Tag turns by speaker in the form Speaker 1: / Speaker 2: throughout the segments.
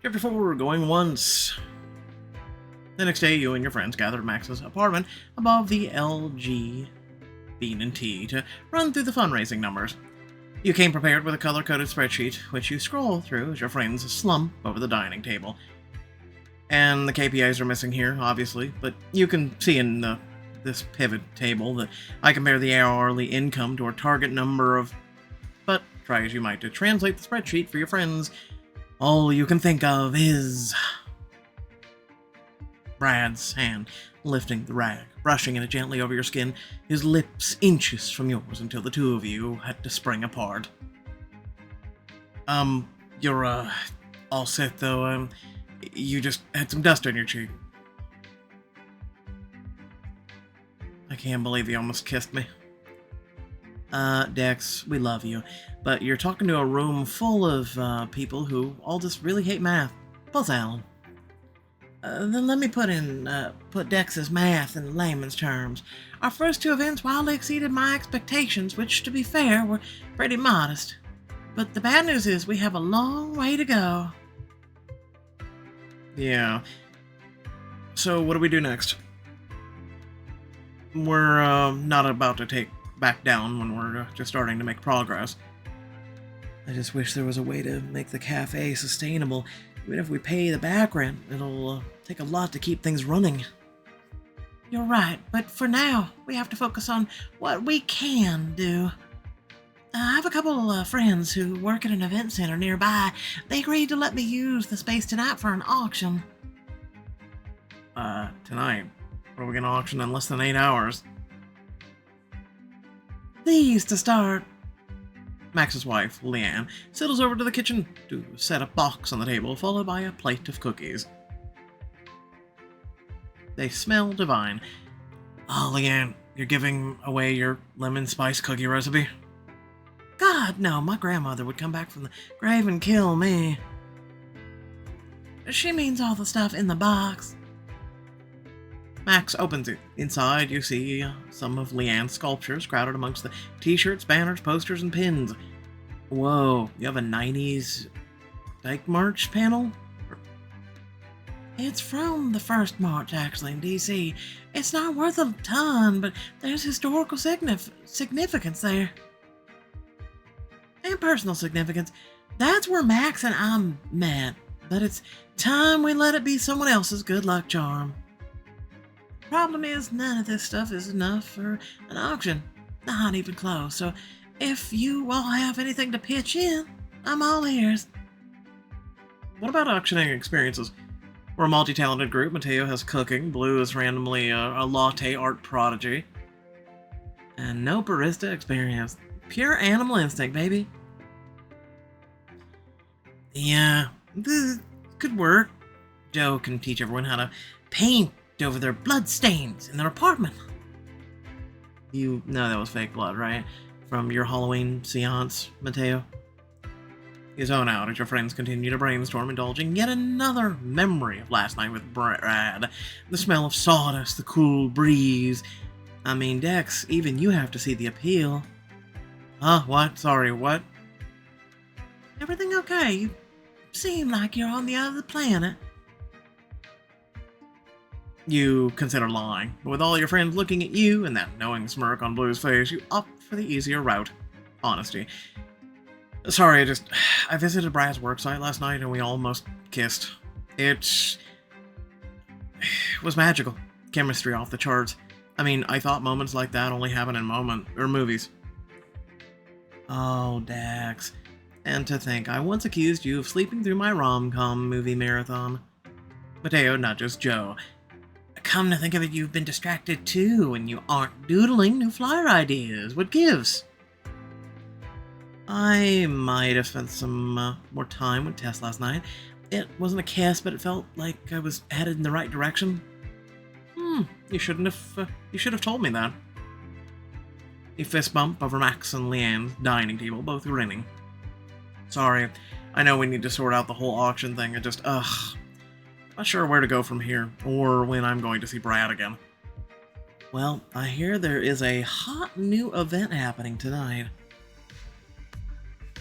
Speaker 1: Chapter 4, Going Once. The next day, you and your friends gathered at Max's apartment above the LG Bean and Tea to run through the fundraising numbers. You came prepared with a color-coded spreadsheet, which you scroll through as your friends slump over the dining table. And the KPIs are missing here, obviously, but you can see in this pivot table that I compare the hourly income to our target number of... But try as you might to translate the spreadsheet for your friends, all you can think of is... Brad's hand lifting the rag, brushing it gently over your skin, his lips inches from yours until the two of you had to spring apart. You're, all set though, you just had some dust on your cheek. I can't believe you almost kissed me. Dex, we love you, but you're talking to a room full of, people who all just really hate math. Plus Alan. Then let me put Dex's math in layman's terms. Our first two events wildly exceeded my expectations, which, to be fair, were pretty modest. But the bad news is we have a long way to go. Yeah. So what do we do next? We're, not about to take back down when we're just starting to make progress. I just wish there was a way to make the cafe sustainable. Even if we pay the back rent, it'll take a lot to keep things running. You're right, but for now, we have to focus on what we can do. I have a couple of friends who work at an event center nearby. They agreed to let me use the space tonight for an auction. Tonight? What are we gonna auction in less than 8 hours? These to start. Max's wife, Leanne, settles over to the kitchen to set a box on the table, followed by a plate of cookies. They smell divine. Oh, Leanne, you're giving away your lemon spice cookie recipe? God, no, my grandmother would come back from the grave and kill me. She means all the stuff in the box. Max opens it. Inside, you see some of Leanne's sculptures crowded amongst the t-shirts, banners, posters, and pins. Whoa, you have a 90s Dyke March panel? It's from the first march, actually, in D.C. It's not worth a ton, but there's historical significance there. And personal significance. That's where Max and I met, but it's time we let it be someone else's good luck charm. Problem is, none of this stuff is enough for an auction. Not even close, so if you all have anything to pitch in, I'm all ears. What about auctioning experiences? We're a multi-talented group. Mateo has cooking, Blue is randomly a latte art prodigy, and no barista experience. Pure animal instinct, baby. Yeah, this could work. Joe can teach everyone how to paint over their blood stains in their apartment. You know that was fake blood, right? From your Halloween seance, Mateo? You zone out as your friends continue to brainstorm, indulging yet another memory of last night with Brad. The smell of sawdust, the cool breeze. I mean, Dex, even you have to see the appeal. Huh? What? Sorry, what? Everything okay? You seem like you're on the other planet. You consider lying, but with all your friends looking at you and that knowing smirk on Blue's face, you opt for the easier route. Honesty. Sorry, I visited Brad's worksite last night and we almost kissed. It was magical. Chemistry off the charts. I mean, I thought moments like that only happen in movies. Oh, Dax. And to think, I once accused you of sleeping through my rom-com movie marathon. Mateo nudges Joe. Come to think of it, you've been distracted too, and you aren't doodling new flyer ideas. What gives? I might have spent some more time with Tess last night. It wasn't a kiss, but it felt like I was headed in the right direction. You should have told me that. A fist bump over Max and Leanne's dining table, both grinning. Sorry, I know we need to sort out the whole auction thing. Not sure where to go from here, or when I'm going to see Brad again. Well, I hear there is a hot new event happening tonight.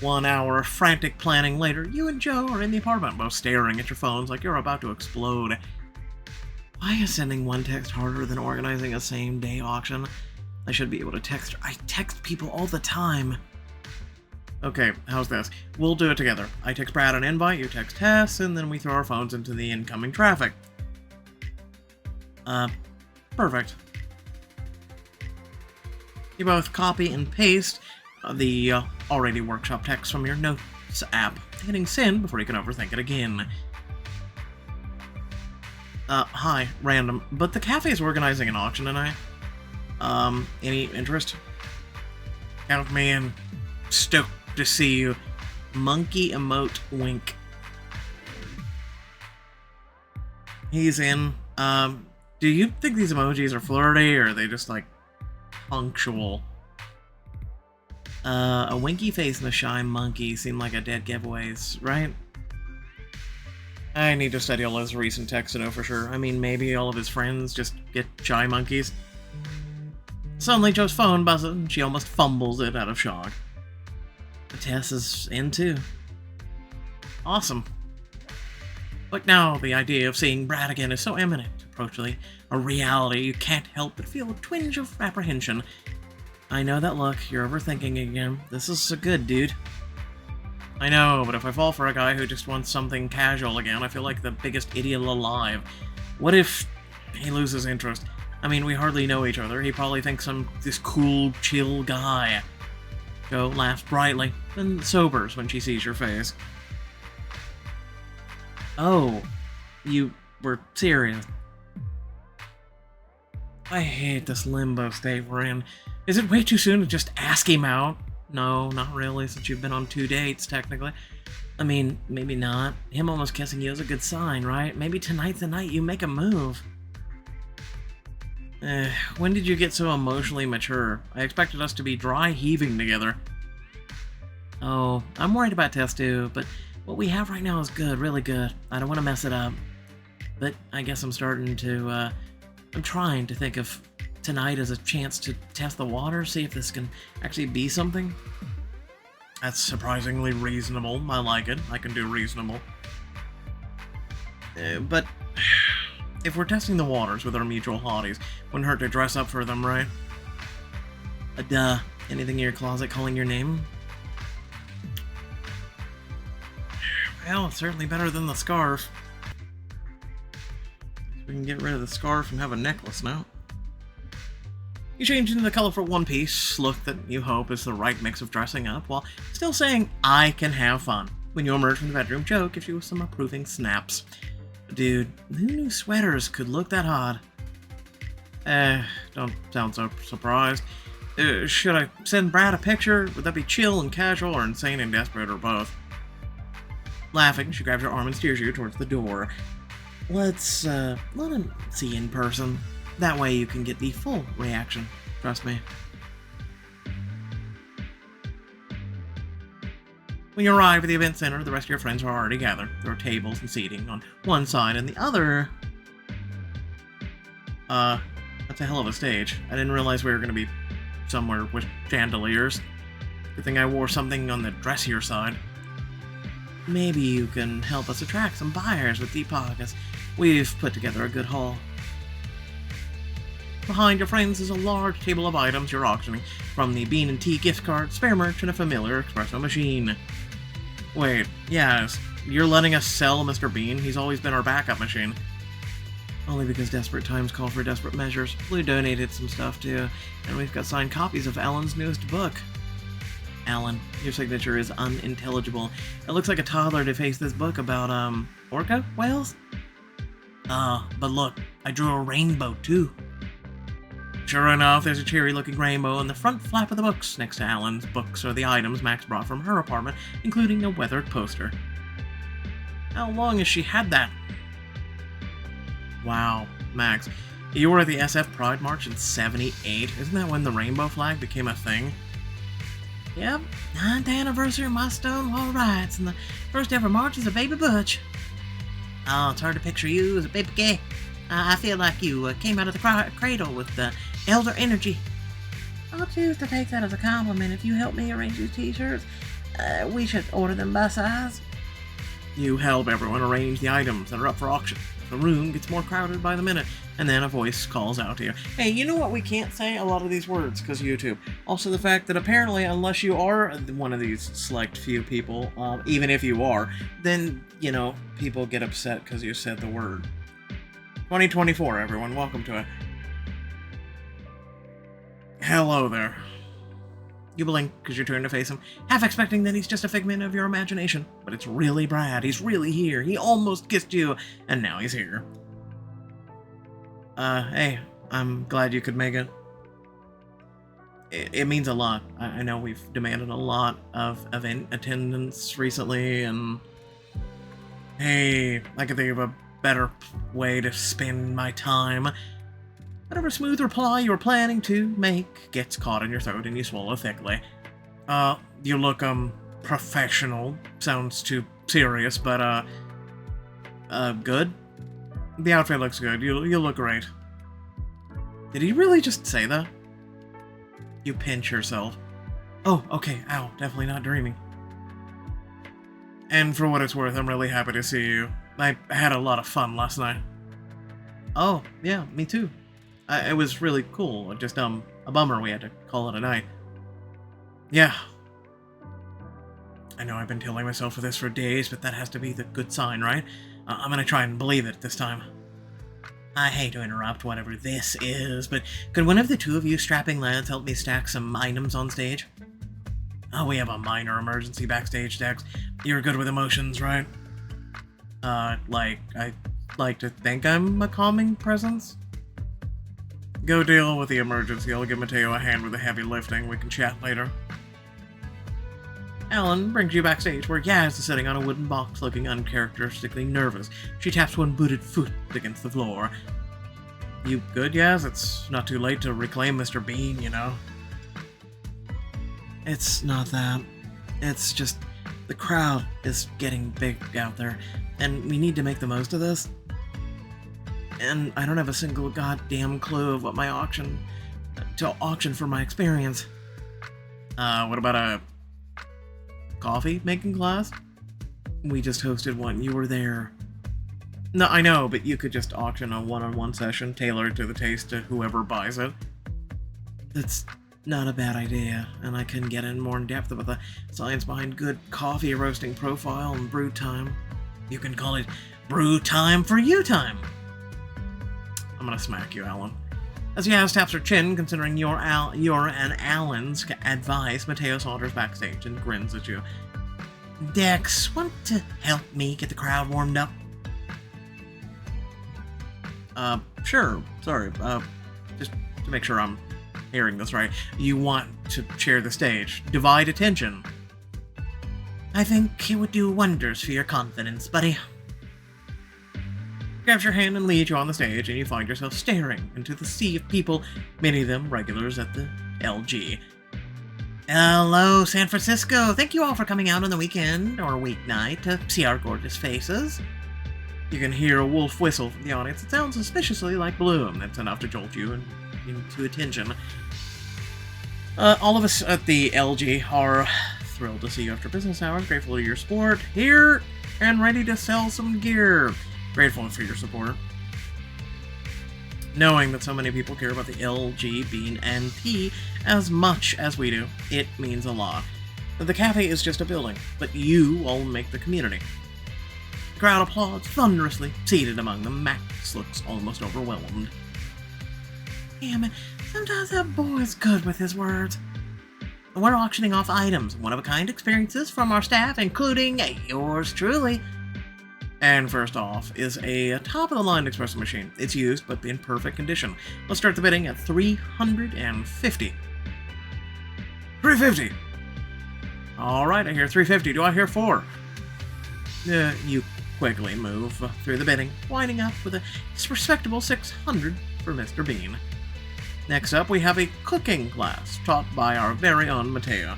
Speaker 1: 1 hour of frantic planning later, you and Joe are in the apartment, both staring at your phones like you're about to explode. Why is sending one text harder than organizing a same-day auction? I should be able to text her. I text people all the time. Okay, how's this? We'll do it together. I text Brad an invite, you text Tess, and then we throw our phones into the incoming traffic. Perfect. You both copy and paste the already workshop text from your notes app, hitting send before you can overthink it again. Hi, random, but the cafe's organizing an auction tonight. Any interest? Count me in. Stoked to see you. Monkey emote wink. He's in. Do you think these emojis are flirty, or are they just, like, punctual? A winky face and a shy monkey seem like a dead giveaways, right? I need to study all his recent texts to know for sure. I mean, maybe all of his friends just get shy monkeys. Suddenly, Joe's phone buzzes, and she almost fumbles it out of shock. Tess is in too. Awesome. But now the idea of seeing Brad again is so imminent, approaching a reality, you can't help but feel a twinge of apprehension. I know that look, you're overthinking again. This is so good, dude. I know, but if I fall for a guy who just wants something casual again, I feel like the biggest idiot alive. What if he loses interest? I mean, we hardly know each other. He probably thinks I'm this cool, chill guy. Joe laughs brightly, then sobers when she sees your face. Oh, you were serious. I hate this limbo state we're in. Is it way too soon to just ask him out? No, not really, since you've been on 2 dates, technically. I mean, maybe not. Him almost kissing you is a good sign, right? Maybe tonight's the night you make a move. When did you get so emotionally mature? I expected us to be dry heaving together. Oh, I'm worried about Tess too, but what we have right now is good, really good. I don't want to mess it up. But I guess I'm trying to think of tonight as a chance to test the water, see if this can actually be something. That's surprisingly reasonable. I like it. I can do reasonable. But if we're testing the waters with our mutual hotties, wouldn't hurt to dress up for them, right? Duh. Anything in your closet calling your name? Well, it's certainly better than the scarf. We can get rid of the scarf and have a necklace now. You change into the colorful one-piece look that you hope is the right mix of dressing up, while still saying, I can have fun. When you emerge from the bedroom, Joe gives you some approving snaps. Dude, who knew sweaters could look that hot? Don't sound so surprised. Should I send Brad a picture? Would that be chill and casual, or insane and desperate, or both? Laughing, she grabs your arm and steers you towards the door. Let's, let him see in person. That way you can get the full reaction. Trust me. When you arrive at the event center, the rest of your friends are already gathered. There are tables and seating on one side, and the other... that's a hell of a stage. I didn't realize we were going to be somewhere with chandeliers. Good thing I wore something on the dressier side. Maybe you can help us attract some buyers with deep pockets. We've put together a good haul. Behind your friends is a large table of items you're auctioning, from the bean and tea gift card, spare merch, and a familiar espresso machine. Wait, yes, you're letting us sell Mr. Bean? He's always been our backup machine. Only because desperate times call for desperate measures. Blue donated some stuff too, and we've got signed copies of Alan's newest book. Alan, your signature is unintelligible. It looks like a toddler defaced this book about, orca whales? But look, I drew a rainbow too. Sure enough, there's a cheery-looking rainbow on the front flap of the books. Next to Alan's books are the items Max brought from her apartment, including a weathered poster. How long has she had that? Wow, Max, you were at the SF Pride March in '78. Isn't that when the rainbow flag became a thing? Yep, 9th anniversary of my Stonewall riots, and the first ever march is a baby butch. Oh, it's hard to picture you as a baby gay. I feel like you came out of the cradle with elder energy. I'll choose to take that as a compliment if you help me arrange these t-shirts. We should order them by size. You help everyone arrange the items that are up for auction. The room gets more crowded by the minute, and then a voice calls out to you. Hey, you know what we can't say? A lot of these words, because of YouTube. Also the fact that apparently, unless you are one of these select few people, even if you are, then, you know, people get upset because you said the word. 2024, everyone. Welcome to it. Hello there. You blink because you turn to face him, half expecting that he's just a figment of your imagination. But it's really Brad. He's really here. He almost kissed you, and now he's here. Hey, I'm glad you could make it. It means a lot. I know we've demanded a lot of event attendance recently, and... Hey, I can think of a better way to spend my time. Whatever smooth reply you were planning to make gets caught in your throat and you swallow thickly. You look, professional. Sounds too serious, but, good? The outfit looks good. You look great. Did he really just say that? You pinch yourself. Oh, okay, ow, definitely not dreaming. And for what it's worth, I'm really happy to see you. I had a lot of fun last night. Oh, yeah, me too. It was really cool, just, a bummer we had to call it a night. Yeah. I know I've been telling myself this for days, but that has to be the good sign, right? I'm gonna try and believe it this time. I hate to interrupt whatever this is, but could one of the two of you strapping lads help me stack some items on stage? Oh, we have a minor emergency backstage, Dex. You're good with emotions, right? I like to think I'm a calming presence. Go deal with the emergency. I'll give Mateo a hand with the heavy lifting. We can chat later. Alan brings you backstage where Yaz is sitting on a wooden box looking uncharacteristically nervous. She taps one booted foot against the floor. You good, Yaz? It's not too late to reclaim Mr. Bean, you know? It's not that. It's just the crowd is getting big out there, and we need to make the most of this. And I don't have a single goddamn clue of what my auction for my experience. What about a coffee making class? We just hosted one. You were there. No, I know, but you could just auction a one-on-one session tailored to the taste of whoever buys it. That's not a bad idea, and I can get in more in depth about the science behind good coffee roasting profile and brew time. You can call it brew time for you time. I'm gonna smack you, Alan. As Yaz taps her chin, considering your and Alan's advice, Mateo saunters backstage and grins at you. Dex, want to help me get the crowd warmed up? Sure. Sorry, just to make sure I'm hearing this right. You want to share the stage. Divide attention. I think it would do wonders for your confidence, buddy. Grabs your hand and leads you on the stage, and you find yourself staring into the sea of people, many of them regulars at the LG. Hello, San Francisco! Thank you all for coming out on the weekend, or weeknight, to see our gorgeous faces. You can hear a wolf whistle from the audience. It sounds suspiciously like Bloom. That's enough to jolt you into attention. All of us at the LG are thrilled to see you after business hours, grateful to your support, here, and ready to sell some gear. Grateful for your support. Knowing that so many people care about the LGBT as much as we do, it means a lot. The cafe is just a building, but you all make the community. The crowd applauds thunderously. Seated among them, Max looks almost overwhelmed. Damn it, sometimes that boy's good with his words. We're auctioning off items, one-of-a-kind experiences from our staff, including yours truly. And first off is a top-of-the-line espresso machine. It's used, but in perfect condition. Let's start the bidding at $350. $350! Alright, I hear $350. Do I hear $4? You quickly move through the bidding, winding up with a respectable $600 for Mr. Bean. Next up, we have a cooking class, taught by our very own Mateo.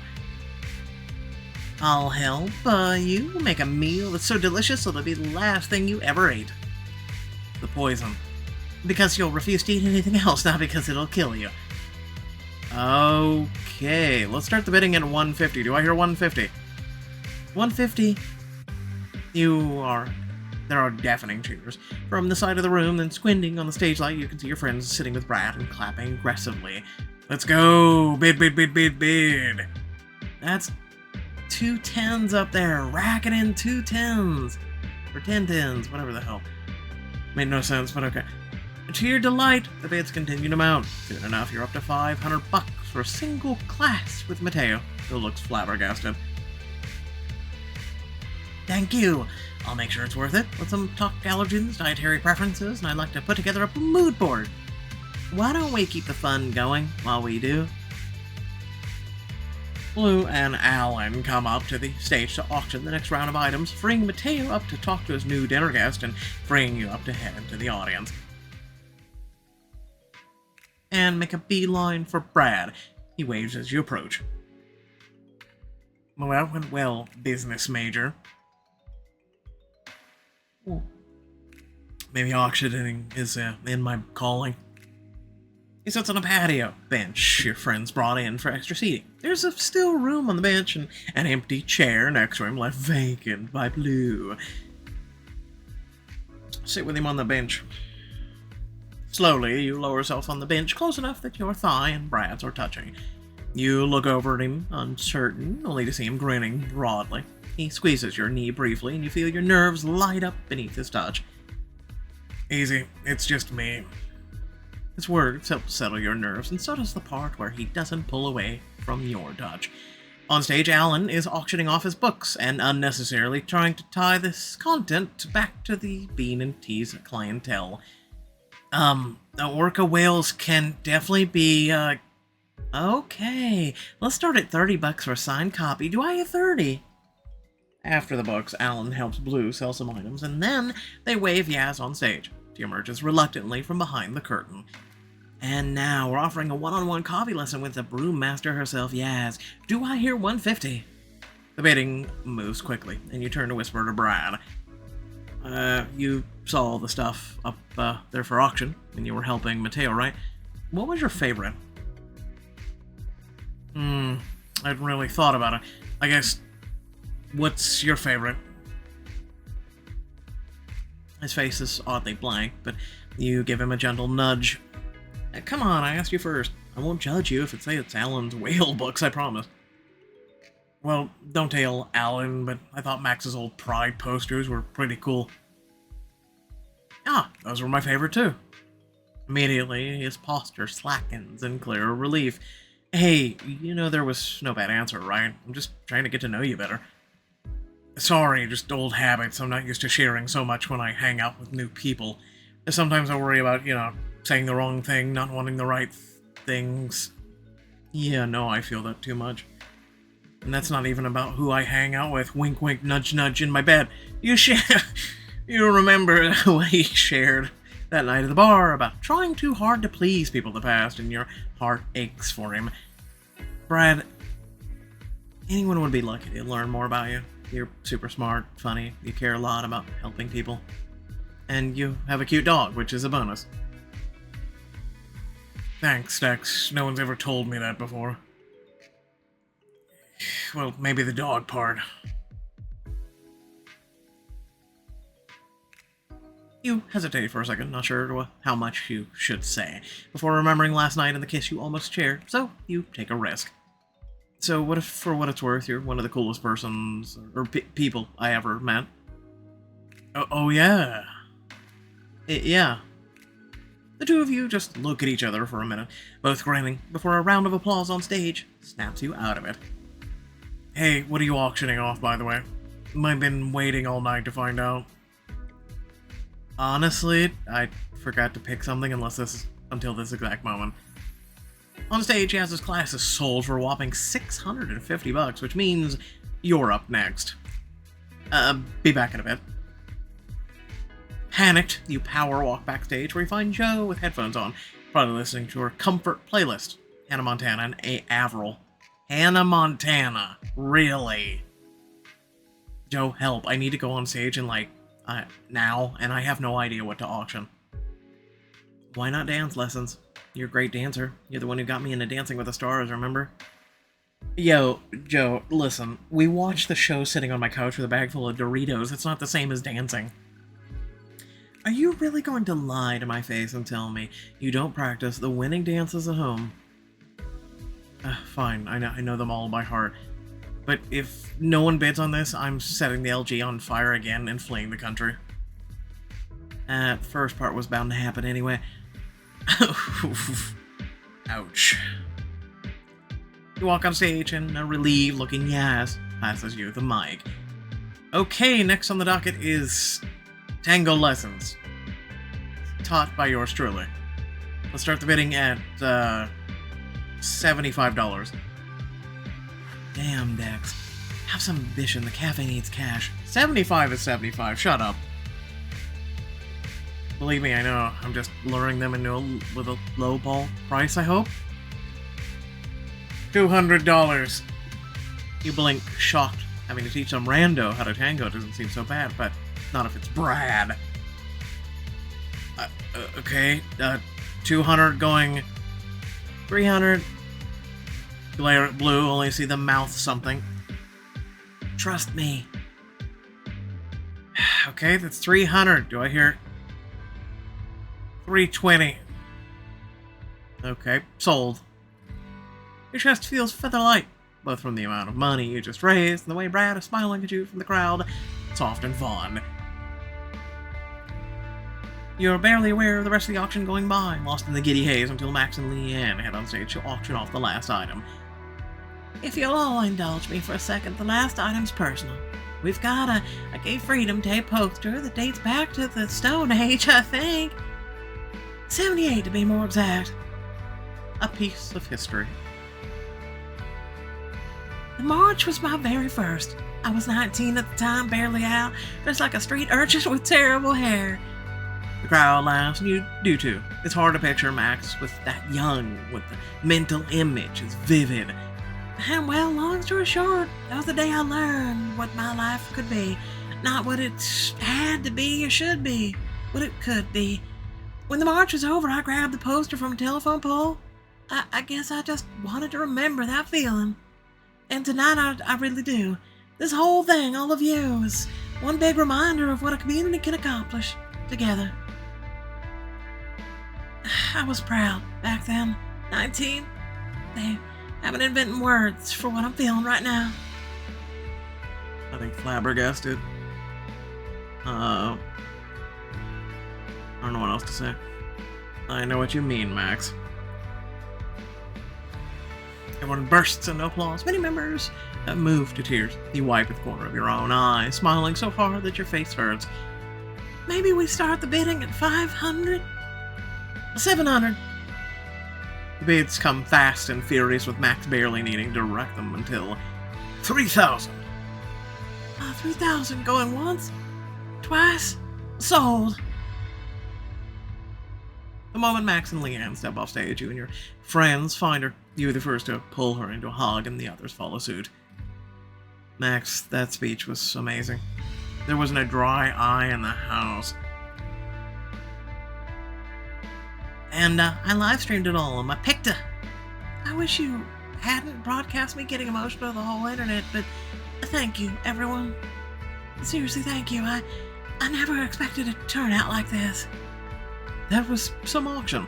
Speaker 1: I'll help you make a meal that's so delicious it'll be the last thing you ever ate. The poison. Because you'll refuse to eat anything else, not because it'll kill you. Okay, let's start the bidding at $150. Do I hear $150? 150. There are deafening cheers. From the side of the room, then squinting on the stage light, you can see your friends sitting with Brad and clapping aggressively. Let's go! Bid, bid, bid, bid, bid! That's 2 10s up there, racking in 2 10s. Or 10 10s, whatever the hell. Made no sense, but okay. To your delight, the bids continue to mount. Soon enough, you're up to $500 for a single class with Mateo, who looks flabbergasted. Thank you. I'll make sure it's worth it. With some talk allergens, dietary preferences, and I'd like to put together a mood board. Why don't we keep the fun going while we do? Blue and Alan come up to the stage to auction the next round of items, freeing Mateo up to talk to his new dinner guest and freeing you up to head into the audience. And make a beeline for Brad. He waves as you approach. Well, that went well, business major. Maybe auctioning is in my calling. He sits on a patio bench your friends brought in for extra seating. There's still room on the bench and an empty chair next to him left vacant by Blue. Sit with him on the bench. Slowly, you lower yourself on the bench close enough that your thigh and Brad's are touching. You look over at him, uncertain, only to see him grinning broadly. He squeezes your knee briefly, and you feel your nerves light up beneath his touch. Easy, it's just me. His words help settle your nerves, and so does the part where he doesn't pull away from your touch. On stage, Alan is auctioning off his books, and unnecessarily trying to tie this content back to the Bean and Tease clientele. Orca whales can definitely be, okay. Let's start at $30 for a signed copy. Do I have 30? After the books, Alan helps Blue sell some items, and then they wave Yaz on stage. She emerges reluctantly from behind the curtain. And now we're offering a one-on-one coffee lesson with the brewmaster herself, Yaz. Do I hear 150? The bidding moves quickly, and you turn to whisper to Brad. You saw all the stuff up there for auction, and you were helping Mateo, right? What was your favorite? I hadn't really thought about it. I guess, what's your favorite? His face is oddly blank, but you give him a gentle nudge. Come on, I asked you first. I won't judge you if it's Alan's whale books, I promise. Well, don't tell Alan, but I thought Max's old Pride posters were pretty cool. Ah, those were my favorite too. Immediately, his posture slackens in clear relief. Hey, you know there was no bad answer, right? I'm just trying to get to know you better. Sorry, just old habits. I'm not used to sharing so much when I hang out with new people. Sometimes I worry about, saying the wrong thing, not wanting the right things. Yeah, no, I feel that too much. And that's not even about who I hang out with. Wink, wink, nudge, nudge in my bed. You remember what he shared that night at the bar about trying too hard to please people in the past, and your heart aches for him. Brad, anyone would be lucky to learn more about you. You're super smart, funny, you care a lot about helping people. And you have a cute dog, which is a bonus. Thanks, Dex. No one's ever told me that before. Well, maybe the dog part. You hesitate for a second, not sure how much you should say, before remembering last night and the kiss you almost shared, so you take a risk. So what if, for what it's worth, you're one of the coolest persons, or people I ever met? Oh yeah. Yeah. The two of you just look at each other for a minute, both grinning, before a round of applause on stage snaps you out of it. Hey, what are you auctioning off, by the way? I've been waiting all night to find out. Honestly, I forgot to pick something until this exact moment. On stage, Yaz's class is sold for a whopping $650, which means you're up next. Be back in a bit. Panicked, you power walk backstage where you find Joe with headphones on, probably listening to her comfort playlist. Hannah Montana and A. Avril. Hannah Montana. Really? Joe, help. I need to go on stage and now, and I have no idea what to auction. Why not dance lessons? You're a great dancer. You're the one who got me into Dancing with the Stars, remember? Yo, Joe, listen. We watched the show sitting on my couch with a bag full of Doritos. It's not the same as dancing. Are you really going to lie to my face and tell me you don't practice the winning dances at home? Fine, I know them all by heart. But if no one bids on this, I'm setting the LG on fire again and fleeing the country. That first part was bound to happen anyway. Ouch. You walk on stage and a relieved looking Yaz passes you the mic. Okay, next on the docket is tango lessons. Taught by yours truly. Let's start the bidding at $75. Damn, Dex. Have some ambition, the cafe needs cash. 75 is 75, shut up. Believe me, I know. I'm just luring them with a low ball price, I hope. $200. You blink, shocked. Having to teach some rando how to tango doesn't seem so bad, but not if it's Brad. Okay, 200 going 300. Glare at blue, only see the mouth something. Trust me. Okay, that's 300. Do I hear 320? Okay, sold. Your chest feels feather light, both from the amount of money you just raised and the way Brad is smiling at you from the crowd, soft and fond. You're barely aware of the rest of the auction going by, lost in the giddy haze until Max and Leanne head on stage to auction off the last item. If you'll all indulge me for a second, the last item's personal. We've got a Gay Freedom Day poster that dates back to the Stone Age, I think. 78 to be more exact. A piece of history. The march was my very first. I was 19 at the time, barely out, dressed like a street urchin with terrible hair. The crowd laughs, and you do too. It's hard to picture Max with that young, with the mental image as vivid. And well, long story short, that was the day I learned what my life could be. Not what it had to be or should be, what it could be. When the march was over, I grabbed the poster from a telephone pole. I guess I just wanted to remember that feeling. And tonight I really do. This whole thing, all of you, is one big reminder of what a community can accomplish together. I was proud back then. 19. They haven't invented words for what I'm feeling right now. I think flabbergasted. I don't know what else to say. I know what you mean, Max. Everyone bursts into applause. Many members move to tears. You wipe at the corner of your own eye, smiling so hard that your face hurts. Maybe we start the bidding at 500? 700. The bids come fast and furious, with Max barely needing to direct them until 3,000. 3,000 going once, twice, sold. The moment Max and Leanne step off stage, you and your friends find her. You're the first to pull her into a hug, and the others follow suit. Max, that speech was amazing. There wasn't a dry eye in the house. And I live streamed it all on my Picta. I wish you hadn't broadcast me getting emotional to the whole internet, but thank you, everyone. Seriously, thank you. I never expected it to turn out like this. That was some auction.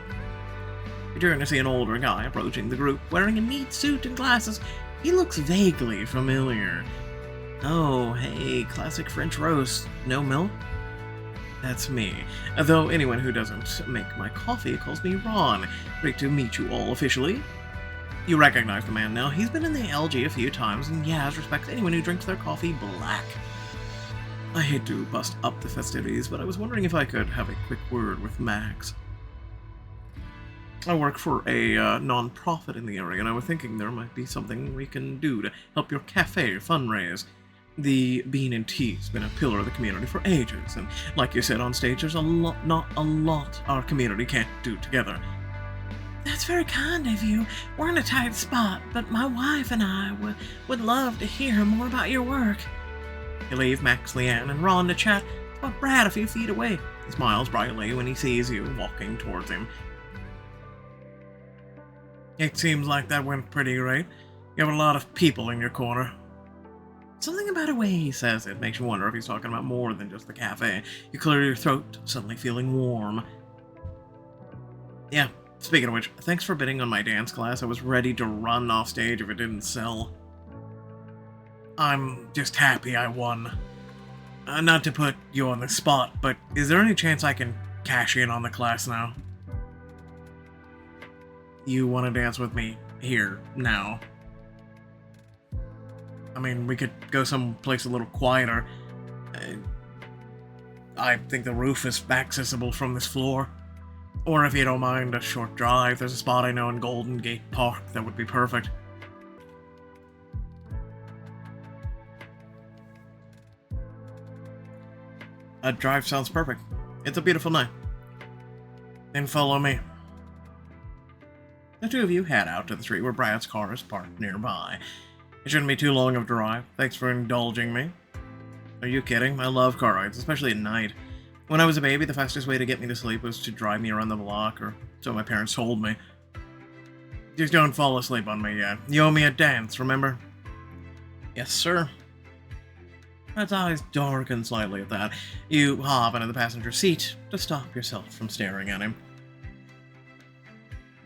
Speaker 1: You turn to see an older guy approaching the group, wearing a neat suit and glasses. He looks vaguely familiar. Oh, hey, classic French roast. No milk? That's me. Though anyone who doesn't make my coffee calls me Ron. Great to meet you all officially. You recognize the man now. He's been in the LG a few times, and Yaz respects anyone who drinks their coffee black. I hate to bust up the festivities, but I was wondering if I could have a quick word with Max. I work for a non-profit in the area, and I was thinking there might be something we can do to help your cafe fundraise. The Bean and Tea's been a pillar of the community for ages, and like you said on stage, there's not a lot our community can't do together. That's very kind of you. We're in a tight spot, but my wife and I would love to hear more about your work. You leave Max, Leanne, and Ron to chat about Brad a few feet away. He smiles brightly when he sees you walking towards him. It seems like that went pretty great. You have a lot of people in your corner. Something about the way he says it makes you wonder if he's talking about more than just the cafe. You clear your throat, suddenly feeling warm. Yeah, speaking of which, thanks for bidding on my dance class. I was ready to run off stage if it didn't sell. I'm just happy I won. Not to put you on the spot, but is there any chance I can cash in on the class now? You want to dance with me here, now? I mean, we could go someplace a little quieter. I think the roof is accessible from this floor. Or if you don't mind, a short drive. There's a spot I know in Golden Gate Park that would be perfect. A drive sounds perfect. It's a beautiful night. Then follow me. The two of you head out to the street where Brad's car is parked nearby. It shouldn't be too long of a drive. Thanks for indulging me. Are you kidding? I love car rides, especially at night. When I was a baby, the fastest way to get me to sleep was to drive me around the block, or so my parents told me. Just don't fall asleep on me yet. You owe me a dance, remember? Yes, sir. Brad's eyes darken slightly at that. You hop into the passenger seat to stop yourself from staring at him.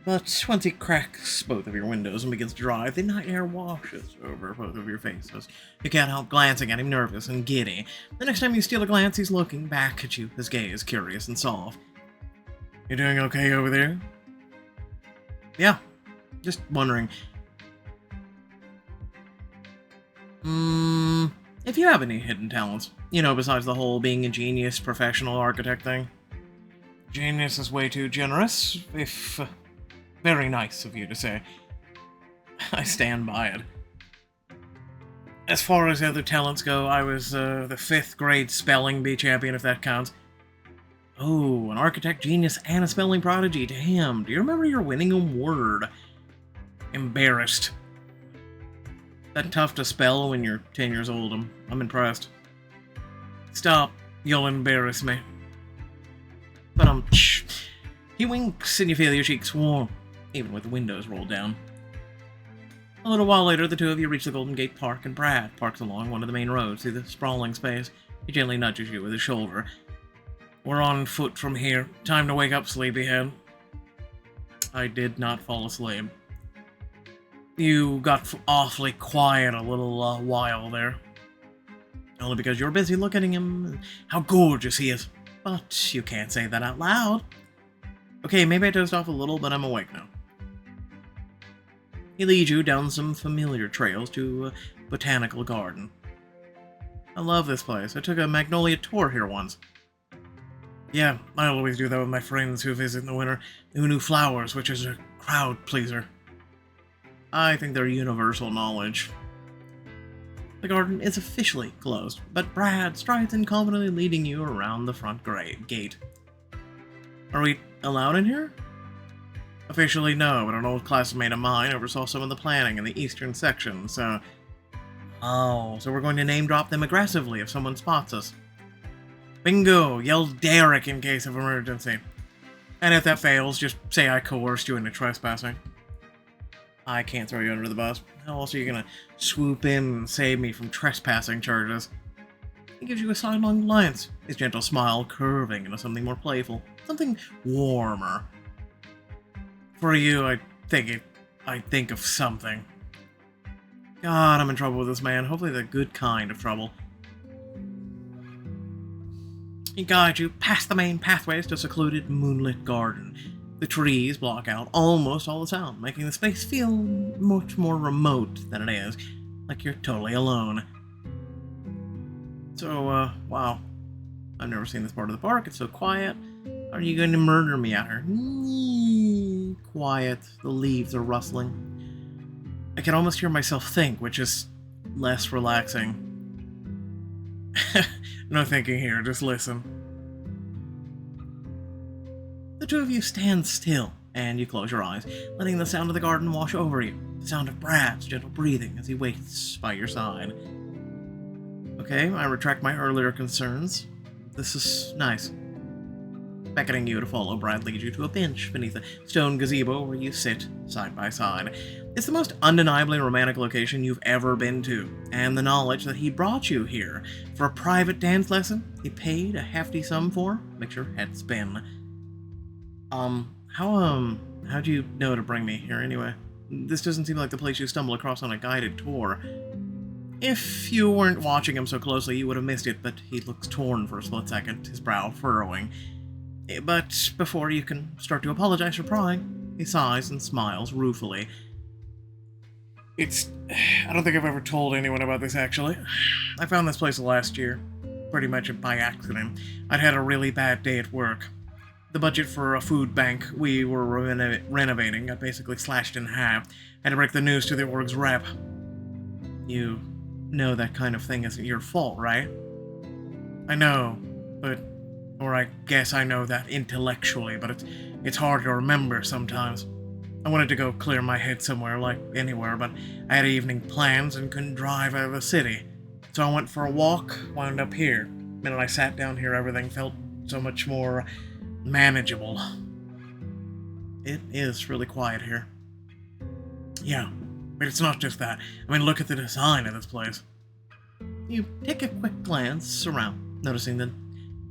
Speaker 1: But once he cracks both of your windows and begins to drive, the night air washes over both of your faces. You can't help glancing at him, nervous and giddy. The next time you steal a glance, he's looking back at you, his gaze curious and soft. You doing okay over there? Yeah, just wondering. If you have any hidden talents, besides the whole being a genius professional architect thing. Genius is way too generous, if... very nice of you to say. I stand by it. As far as other talents go, I was the 5th grade spelling bee champion, if that counts. Oh, an architect genius and a spelling prodigy. Damn, do you remember your winning award? Embarrassed. That tough to spell when you're 10 years old. I'm impressed. Stop. You'll embarrass me. But he winks and you feel your cheeks warm, even with the windows rolled down. A little while later, the two of you reach the Golden Gate Park, and Brad parks along one of the main roads through the sprawling space. He gently nudges you with his shoulder. We're on foot from here. Time to wake up, sleepyhead. I did not fall asleep. You got awfully quiet a little while there. Only because you're busy looking at him, how gorgeous he is. But you can't say that out loud. Okay, maybe I dozed off a little, but I'm awake now. He leads you down some familiar trails to a botanical garden. I love this place. I took a magnolia tour here once. Yeah, I always do that with my friends who visit in the winter, who knew flowers, which is a crowd pleaser. I think they're universal knowledge. The garden is officially closed, but Brad strides in confidently leading you around the front gate. Are we allowed in here? Officially, no, but an old classmate of mine oversaw some of the planning in the eastern section, so... Oh, so we're going to name drop them aggressively if someone spots us. Bingo! Yell Derek in case of emergency. And if that fails, just say I coerced you into trespassing. I can't throw you under the bus. How else are you gonna swoop in and save me from trespassing charges? He gives you a sidelong glance, his gentle smile curving into something more playful, something warmer. For you, I think of something. God, I'm in trouble with this man. Hopefully the good kind of trouble. He guides you past the main pathways to a secluded, moonlit garden. The trees block out almost all the sound, making the space feel much more remote than it is, like you're totally alone. So, wow. I've never seen this part of the park. It's so quiet. Are you going to murder me out here? Quiet. The leaves are rustling. I can almost hear myself think, which is less relaxing. No thinking here, just listen. The two of you stand still, and you close your eyes, letting the sound of the garden wash over you. The sound of Brad's gentle breathing as he waits by your side. Okay, I retract my earlier concerns. This is nice. Beckoning you to follow, Brad leads you to a bench beneath a stone gazebo where you sit side by side. It's the most undeniably romantic location you've ever been to, and the knowledge that he brought you here for a private dance lesson he paid a hefty sum for makes your head spin. How'd you know to bring me here anyway? This doesn't seem like the place you stumble across on a guided tour. If you weren't watching him so closely, you would have missed it, but he looks torn for a split second, his brow furrowing. But before you can start to apologize for prying, he sighs and smiles ruefully. I don't think I've ever told anyone about this, actually. I found this place last year, pretty much by accident. I'd had a really bad day at work. The budget for a food bank we were renovating got basically slashed in half. I had to break the news to the org's rep. You know that kind of thing isn't your fault, right? I know, or I guess I know that intellectually, but it's hard to remember sometimes. I wanted to go clear my head somewhere, like anywhere, but I had evening plans and couldn't drive out of the city. So I went for a walk, wound up here. The minute I sat down here, everything felt so much more manageable. It is really quiet here. Yeah, but it's not just that. I mean, look at the design of this place. You take a quick glance around, noticing the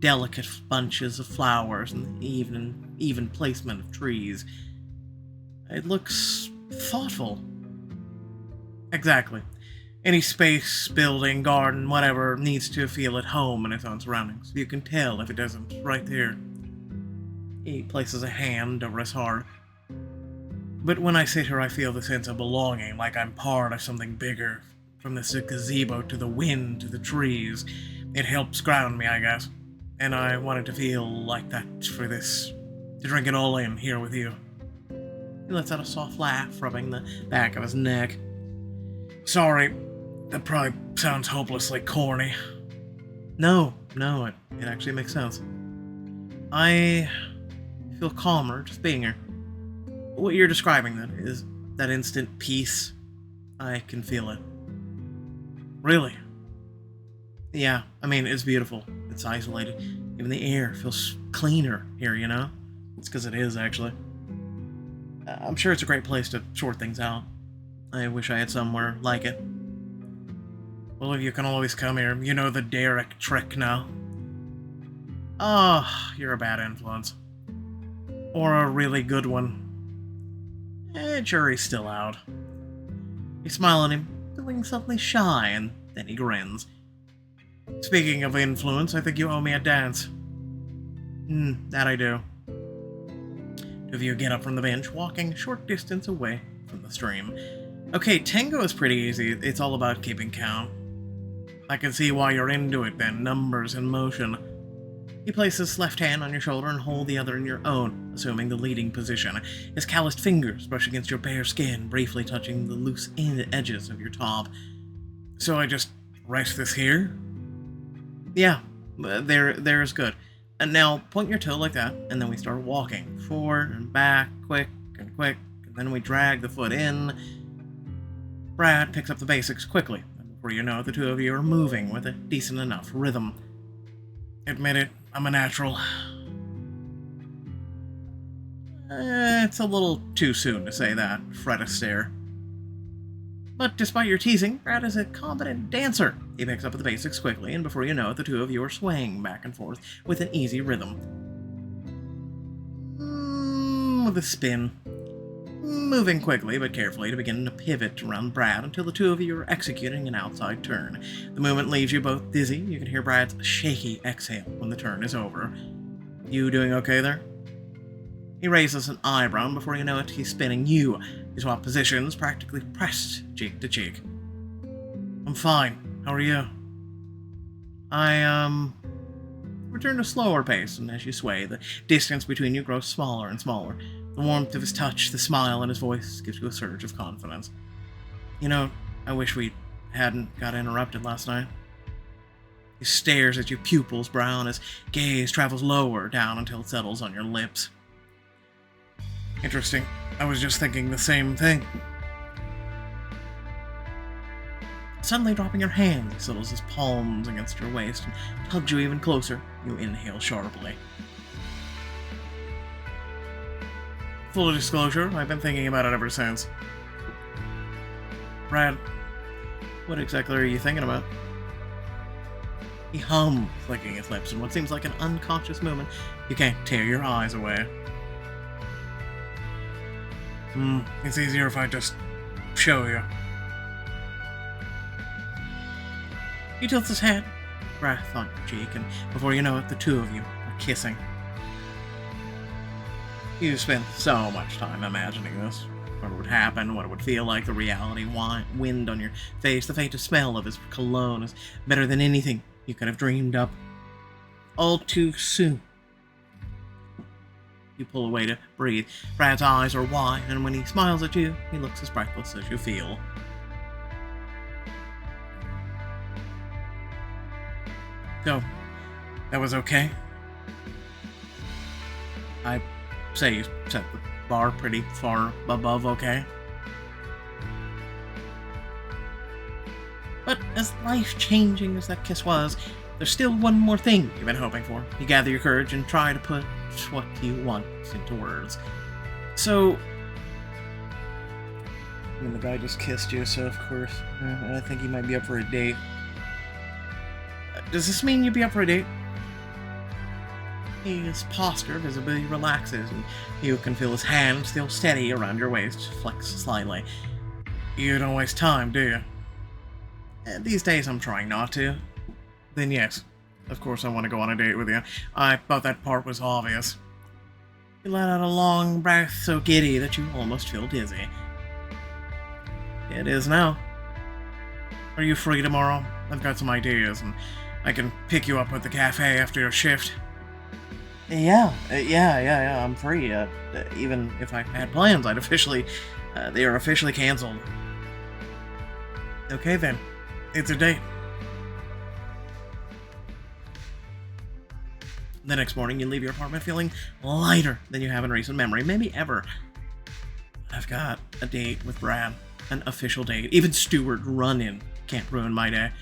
Speaker 1: delicate bunches of flowers and the even placement of trees. It looks thoughtful. Exactly. Any space, building, garden, whatever, needs to feel at home in its own surroundings. You can tell if it doesn't, right there. He places a hand over his heart. But when I sit here, I feel the sense of belonging, like I'm part of something bigger. From the gazebo to the wind to the trees. It helps ground me, I guess. And I wanted to feel like that for this. To drink it all in here with you. He lets out a soft laugh, rubbing the back of his neck. Sorry, that probably sounds hopelessly corny. No, it actually makes sense. I feel calmer just being here. What you're describing, then, is that instant peace. I can feel it. Really? Yeah, I mean, it's beautiful. It's isolated. Even the air feels cleaner here, you know? It's because it is, actually. I'm sure it's a great place to sort things out. I wish I had somewhere like it. Well, you can always come here. You know the Derek trick now. Oh, you're a bad influence. Or a really good one. Jury's still out. You smile at him, feeling suddenly shy, and then he grins. Speaking of influence, I think you owe me a dance. That I do. Two of you get up from the bench, walking a short distance away from the stream. Okay, tango is pretty easy. It's all about keeping count. I can see why you're into it then. Numbers in motion. He places his left hand on your shoulder and holds the other in your own, assuming the leading position. His calloused fingers brush against your bare skin, briefly touching the loose edges of your top. So I just rest this here? Yeah, there is good. And now point your toe like that, and then we start walking. Forward and back, quick, and then we drag the foot in. Brad picks up the basics quickly, and before you know it, the two of you are moving with a decent enough rhythm. Admit it, I'm a natural. It's a little too soon to say that, Fred a stare. But despite your teasing, Brad is a competent dancer. He picks up the basics quickly, and before you know it, the two of you are swaying back and forth with an easy rhythm. With a spin. Moving quickly but carefully to begin to pivot around Brad until the two of you are executing an outside turn. The movement leaves you both dizzy. You can hear Brad's shaky exhale when the turn is over. You doing okay there? He raises an eyebrow, and before you know it, he's spinning you. You swap positions, practically pressed cheek to cheek. I'm fine. How are you? I, return to slower pace, and as you sway, the distance between you grows smaller and smaller. The warmth of his touch, the smile in his voice gives you a surge of confidence. You know, I wish we hadn't got interrupted last night. He stares at your pupils, brown, his gaze travels lower down until it settles on your lips. Interesting. I was just thinking the same thing. Suddenly dropping your hand, he settles his palms against your waist and tugs you even closer. You inhale sharply. Full disclosure, I've been thinking about it ever since. Brad, what exactly are you thinking about? He hummed, flicking his lips in what seems like an unconscious movement. You can't tear your eyes away. It's easier if I just show you. He tilts his head, breath on your cheek, and before you know it, the two of you are kissing. You spent so much time imagining this. What would happen, what it would feel like, the reality, wind on your face, the faintest smell of his cologne is better than anything you could have dreamed up. All too soon. You pull away to breathe. Brad's eyes are wide, and when he smiles at you, he looks as breathless as you feel. So, that was okay? I say you set the bar pretty far above okay? But as life-changing as that kiss was, there's still one more thing you've been hoping for. You gather your courage and try to put what you want into words. So, I mean, the guy just kissed you, so of course, I think he might be up for a date. Does this mean you'd be up for a date? His posture visibly relaxes, and you can feel his hand still steady around your waist, flex slightly. You don't waste time, do you? These days I'm trying not to. Then yes, of course I want to go on a date with you. I thought that part was obvious. You let out a long breath so giddy that you almost feel dizzy. It is now. Are you free tomorrow? I've got some ideas, and I can pick you up at the cafe after your shift. Yeah, I'm free. Even if I had plans, they are officially canceled. Okay then, it's a date. The next morning, you leave your apartment feeling lighter than you have in recent memory, maybe ever. I've got a date with Brad, an official date. Even Stuart run-in can't ruin my day.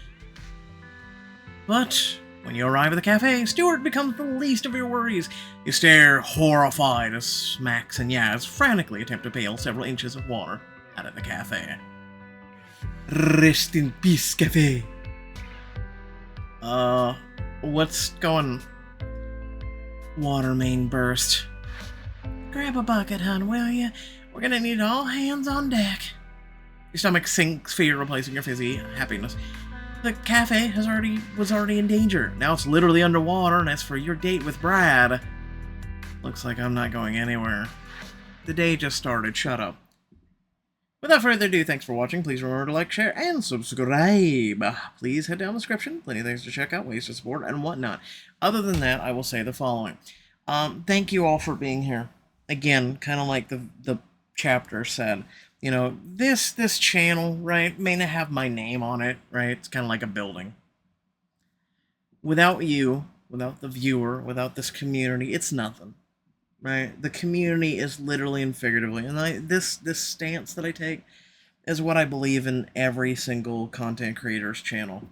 Speaker 1: But when you arrive at the cafe, Stuart becomes the least of your worries. You stare horrified as Max and Yaz frantically attempt to bail several inches of water out of the cafe. Rest in peace, cafe. What's going... Water main burst. Grab a bucket, hon, will ya? We're gonna need all hands on deck. Your stomach sinks, fear replacing your fizzy happiness. The cafe was already in danger. Now it's literally underwater, and as for your date with Brad, looks like I'm not going anywhere. The day just started. Shut up. Without further ado, thanks for watching. Please remember to like, share, and subscribe. Please head down the description. Plenty of things to check out, ways to support, and whatnot. Other than that, I will say the following. Thank you all for being here. Again, kind of like the chapter said, you know, this channel, right, may not have my name on it, right? It's kind of like a building. Without you, without the viewer, without this community, it's nothing. Right? The community is literally and figuratively, and this stance that I take is what I believe in every single content creator's channel.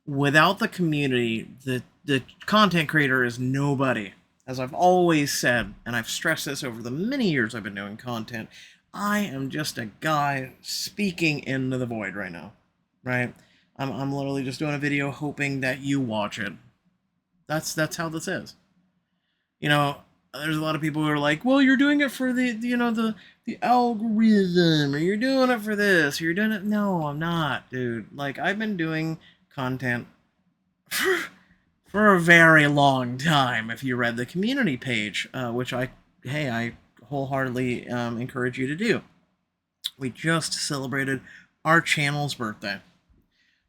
Speaker 1: Without the community, the content creator is nobody. As I've always said, and I've stressed this over the many years I've been doing content, I am just a guy speaking into the void right now. Right? I'm literally just doing a video hoping that you watch it. That's how this is. You know, there's a lot of people who are like, well, you're doing it for the algorithm, or you're doing it for this, or you're doing it. No, I'm not, dude. Like, I've been doing content for a very long time. If you read the community page, which I wholeheartedly encourage you to do. We just celebrated our channel's birthday.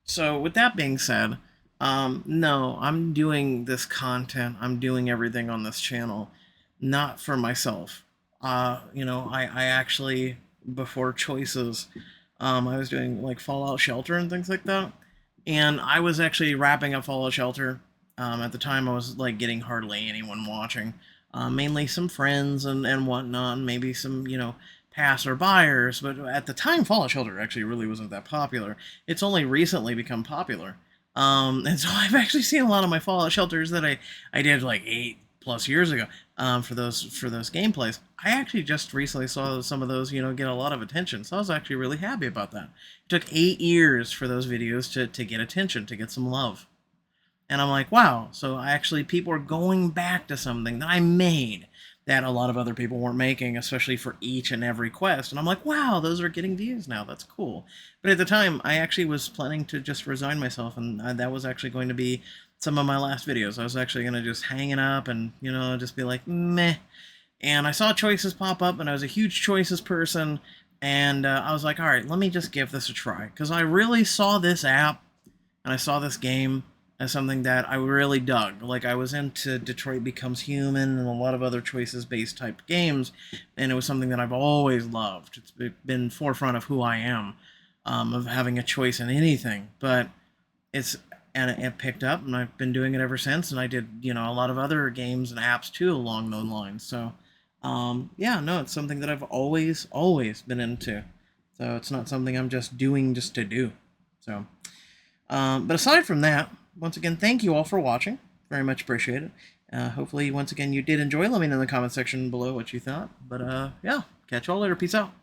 Speaker 1: So with that being said, no, I'm doing this content. I'm doing everything on this channel not for myself. You know, I actually, before Choices, I was doing like Fallout Shelter and things like that. And I was actually wrapping up Fallout Shelter. At the time, I was like getting hardly anyone watching. Mainly some friends and whatnot, and maybe some, you know, passer-buyers. But at the time, Fallout Shelter actually really wasn't that popular. It's only recently become popular. And so I've actually seen a lot of my Fallout Shelters that I did like plus years ago, for those gameplays. I actually just recently saw some of those, get a lot of attention. So I was actually really happy about that. It took 8 years for those videos to get attention, to get some love. And I'm like, wow, so people are going back to something that I made that a lot of other people weren't making, especially for each and every quest. And I'm like, wow, those are getting views now. That's cool. But at the time, I actually was planning to just resign myself, and that was actually going to be some of my last videos. I was actually going to just hang it up and, just be like, meh. And I saw choices pop up, and I was a huge choices person, and I was like, all right, let me just give this a try. Because I really saw this app, and I saw this game as something that I really dug. Like, I was into Detroit Becomes Human and a lot of other choices-based type games, and it was something that I've always loved. It's been forefront of who I am, of having a choice in anything. But it picked up, and I've been doing it ever since, and I did, a lot of other games and apps too along those lines. So, yeah, no, it's something that I've always been into. So it's not something I'm just doing just to do. So, but aside from that, once again, thank you all for watching. Very much appreciated. Hopefully, once again, you did enjoy. Let me know in the comment section below what you thought. But, yeah, catch you all later. Peace out.